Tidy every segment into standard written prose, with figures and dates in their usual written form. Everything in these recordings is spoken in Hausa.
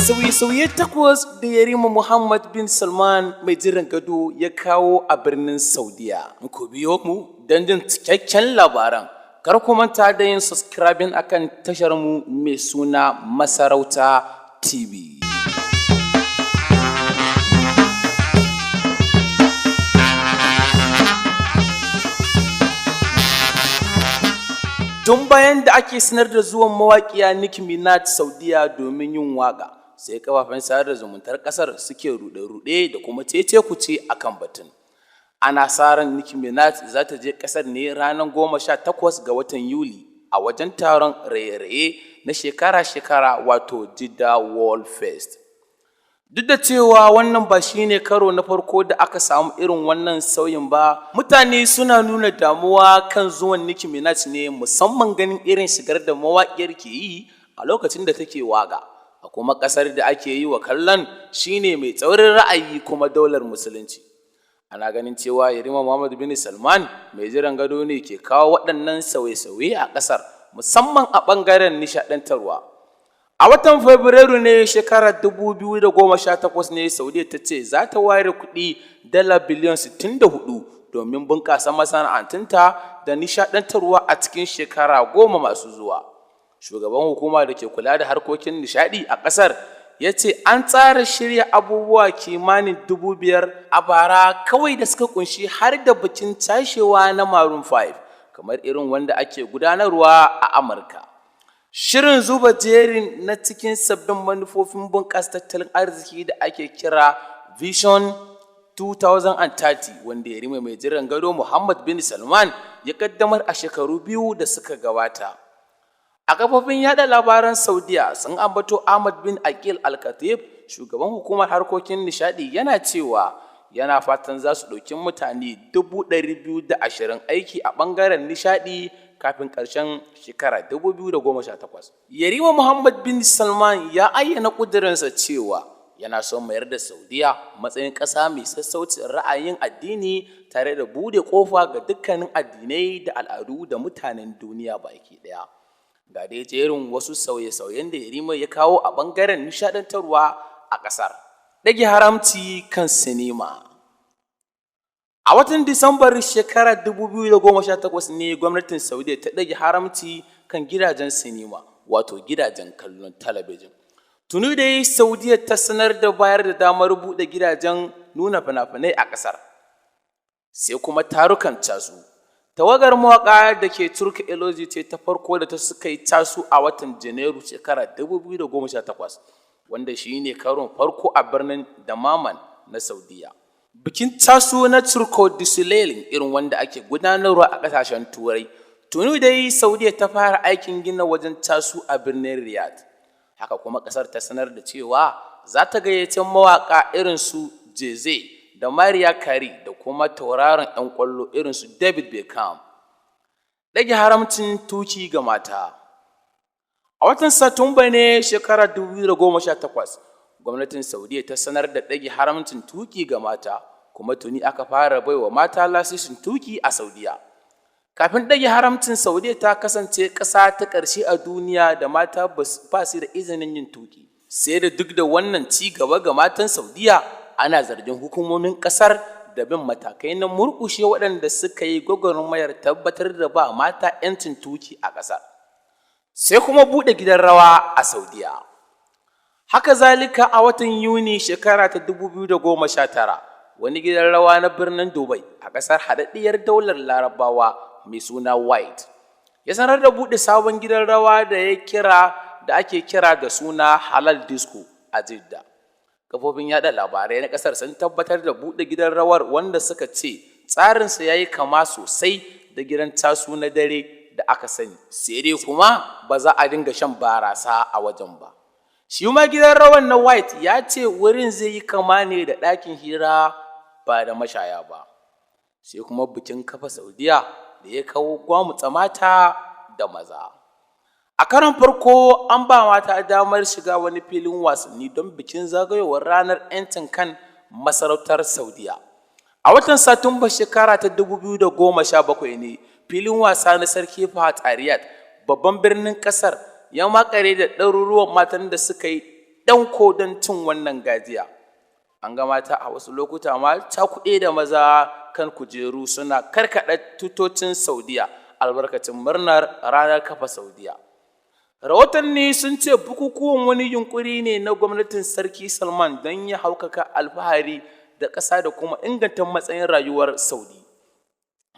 Sauye-sauye takwas da Yarima Muhammad bin Salman mai jiran gado ya kawo a birnin Saudiya. Ku biyo mu don jin cikakken labaran. Kar ku manta da yin subscribing akan tashar mu mai suna Masarauta TV. Tun bayan da ake sanar da zuwan mawaƙiya Nicki Minaj Saudiya domin yin waƙa, sai kafafen sadar zumuntar ƙasar suke ruɗe-ruɗe da kuma cece-kuce a kan batun. Ana sa ran Nicki Minaj za ta je ƙasar ne ranar 18 ga watan Yuli a wajen taron raye-raye na shekara-shekara wato Jeddah World Fest. Duk da cewa wannan ba shi ne karo na farko da aka samu irin wannan sauyin ba, mutane suna nuna damuwa kan zuwan Nicki Minaj ne musamman ganin irin shigar da mawaƙiyar ke yi a lokacin da take waƙa. A kuma ƙasar da ake yi wa kallon shine mai tsaurin ra'ayi kuma daular musulunci. Ana ganin cewa Yarima Muhammad bin Salman mai jiran gado ne ke kawo waɗannan sauye-sauye a ƙasar musamman a ɓangaren nishaɗantarwa. A watan Fabrairu ne shekarar 2018 ne Saudiya ta ce za ta ware kuɗi dala biliyan 64 domin bunƙasa masana'antunta da nishaɗantarwa a cikin shekara 10 masu zuwa. Shugaban hukuma da ke kula da harkokin nishaɗi a ƙasar ya ce an tsara shirya abubuwa kimanin 5,000 a bara kawai da suka kunshi har da bikin tashewa na Maroon 5 kamar irin wanda ake gudanarwa a Amurka. Shirin zuba jerin na cikin sabbin manufofin bunƙasa tattalin arziki da ake kira Vision 2030 wanda Yarima mai jiran gado Muhammad bin Salman ya kaddamar a shekaru 2 da suka gabata. A kafofin yada labaran Saudiya sun ambato Ahmad bin Aqil Al-Khatib, shugaban hukumar harkokin nishadi, yana cewa yana fatan za su ɗauki mutane 220,000 aiki a ɓangaren nishadi kafin ƙarshen shekara 2018. Yarima Muhammad bin Salman ya ayyana ƙudurinsa cewa yana son mayar da Saudiya matsayin ƙasa mai sassaucin ra'ayin addini tare da buɗe ƙofa ga dukkanin addinai da al'adu da mutanen duniya baki ɗaya. Ga dai jerin wasu sauye-sauyen da Yarima ya kawo a ɓangaren nishaɗantarwa a ƙasar. Ɗage haramci kan sinima. A watan Disambar shekarar 2018 ne gwamnatin Saudiya ta ɗage haramci kan gidajen sinima, wato gidajen kallon talabijin. Tuni dai Saudiya ta sanar da bayar da damar buɗe gidajen nuna fina-finai a ƙasar. Sai kuma tarukan casu. Tawagar mawaƙa da ke Turki Eloji ce ta farko da ta suka yi casu a watan Janairu shekarar 2018, wanda shi ne karon farko a birnin Dammam na Saudiya. Bikin casu na Turko Disulailin irin wanda ake gudanarwa a ƙasashen Turai. Tuni dai Saudiya ta fara aikin gina wajen casu a birnin Riyadh. Haka kuma ƙasar ta sanar da cewa za ta gayyaci mawaƙa irin su Jay-Z da Mariah Carey da kuma tauraron 'yan ƙwallo irin su David Beckham. Ɗage haramcin tuki ga mata. A watan Satumba ne shekarar 2018, gwamnatin Saudiya ta sanar da ɗage haramcin tuki ga mata, kuma tuni aka fara baiwa mata lasisin tuki a Saudiya. Kafin ɗage haramcin, Saudiya ta kasance ƙasa ta ƙarshe a duniya da mata ba su da izinin yin tuki. Sai da duk da wannan ci gaba ga matan Saudiya, ana zargin hukumomin ƙasar da bin matakai na murƙushe waɗanda suka yi gwagwarmayar tabbatar da ba mata 'yancin tuki a ƙasar. Sai kuma buɗe gidan rawa a Saudiya. Haka zalika a watan Yuni shekara ta 2019, wani gidan rawa na birnin Dubai a ƙasar haɗaɗɗiyar daular Larabawa mai suna White ya sanar da buɗe sabon gidan rawa da ake kira da suna Halal Disco a Jeddah. Kafofin yada labarai na ƙasar sun tabbatar da buɗe gidan rawar, wanda suka ce tsarinsa ya yi kama sosai da gidan tasu na dare da aka sani, sai dai kuma ba za a dinga shan barasa a wajen ba. Shi ma gidan rawar na White ya ce wurin zai yi kama ne da ɗakin hira ba da mashaya ba. Sai kuma bikin kafa Saudiya da ya kawo gwamutsa mata da maza. A karon farko an ba mata damar shiga wani filin wasanni don bikin zagayowar ranar 'yancin kan masarautar Saudiya. A watan Satumba shekara ta 2017 ne filin wasa na Sarki Fahad a Riyadh, babban birnin ƙasar, ya makare da ɗaruruwan matan da suka yi danko don cin wannan gajiya. An ga mata a wasu lokuta ma cakuɗe da maza kan kujeru suna karkaɗa tutocin Saudiya albarkacin murnar ranar kafa Saudiya. Rahotanni sun ce bukukuwan wani yunkuri ne na gwamnatin Sarki Salman don ya haukaka alfahari da ƙasa da kuma inganta matsayin rayuwar Saudi.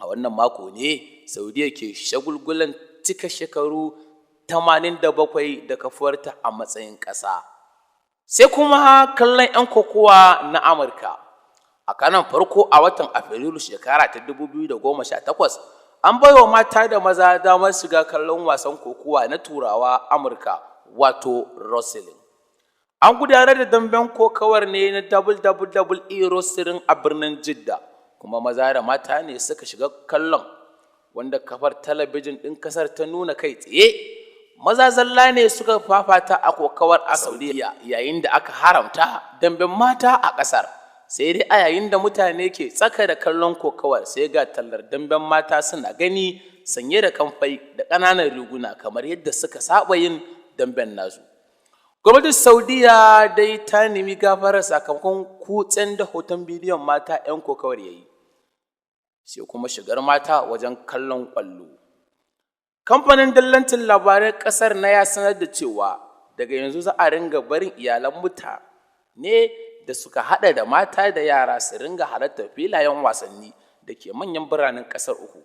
A wannan mako ne Saudiya ke shagulgulan cika shekaru 87 da kafuwarta a matsayin ƙasa. Sai kuma kallon 'yan kokowa na Amurka. A kanan farko a watan Afrilu shekara ta 2018, an baiwa mata da maza damar shiga kallon wasan kokowa na Turawa Amurka wato wrestling. An gudanar da damben kokawar ne na WWE wrestling a birnin Jidda, kuma maza da mata ne suka shiga kallon, wanda kafar talabijin ɗin ƙasar ta nuna kai tsaye. Maza zalla ne suka fafata a kokawar a Saudiya yayin da aka haramta damben mata a ƙasar. Sai dai a yayin da mutane ke tsaka da kallon kokawar sai ga tallar damben mata suna gani sanye da kamfai da ƙananan riguna kamar yadda suka saba yin damben nasu. Gwamnatin Saudiya dai ta nemi gafarar sakamakon kutsen da hoton bidiyon mata 'yan kokawar yayi. Sai kuma shigar mata wajen kallon ƙwallo. Kamfanin dillancin labaran ƙasar na ya sanar da cewa daga yanzu za a ringa barin iyalan mutane da suka haɗa da mata da yara su ringa halartar filayen wasanni da ke manyan biranen ƙasar uku,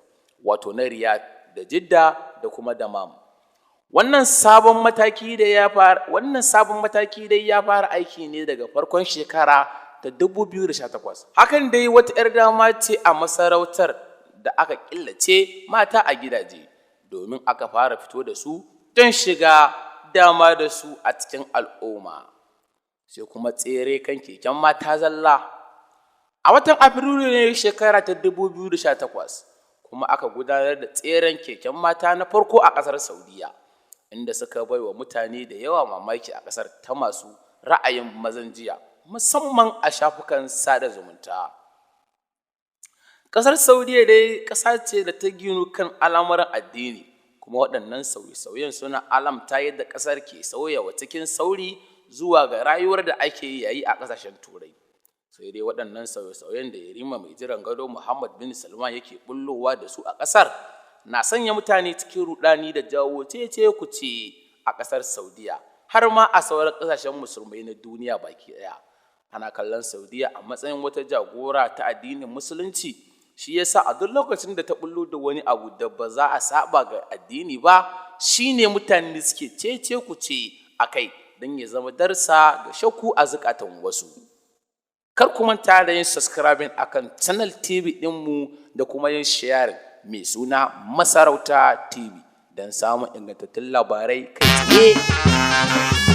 wato na Riyadh da Jidda da kuma Dammam. Wannan sabon mataki dai ya fara aiki ne daga farkon shekara ta 2018. Hakan dai wata 'yar dama ce a masarautar da aka killace mata a gidaje, domin aka fara fito da su don shiga dama da su a cikin al'umma. Sai kuma tsere kan keken mata zalla. A watan Afrilu ne shekara ta 2018 kuma aka gudanar da tseren keken mata na farko a ƙasar Saudiya, inda suka bai wa mutane da yawa mamaki a ƙasar ta masu ra'ayin mazan jiya, musamman a shafukan sada zumunta. Ƙasar Saudiya dai ƙasa ce da ta ginu kan al'amuran addini, kuma waɗannan sauye-sauyen suna alamta yadda ƙasar ke sauyawa cikin sauri zuwa ga rayuwar da ake yayi a ƙasashen Turai. Sai dai waɗannan sauye-sauyen da Yarima mai jiran gado Muhammad bin Salman yake bullowa da su a ƙasar na sanya mutane cikin ruɗani da jawo cece-kuce a ƙasar Saudiya, har ma a sauran ƙasashen musulmai na duniya baki ɗaya. Ana kallon Saudiya a matsayin wata jagora ta addinin Musulunci. Shi yasa a duk lokacin da ta bullo da wani abu da ba za a saba ga addini ba, shine mutane suke cece-kuce a kai don ya zama darsa ga shakku a zukatan wasu. Kar ku manta da yin subscribing akan channel TV ɗinmu da kuma yin sharing mai suna Masarauta TV don samun ingantattun labarai kai tsaye.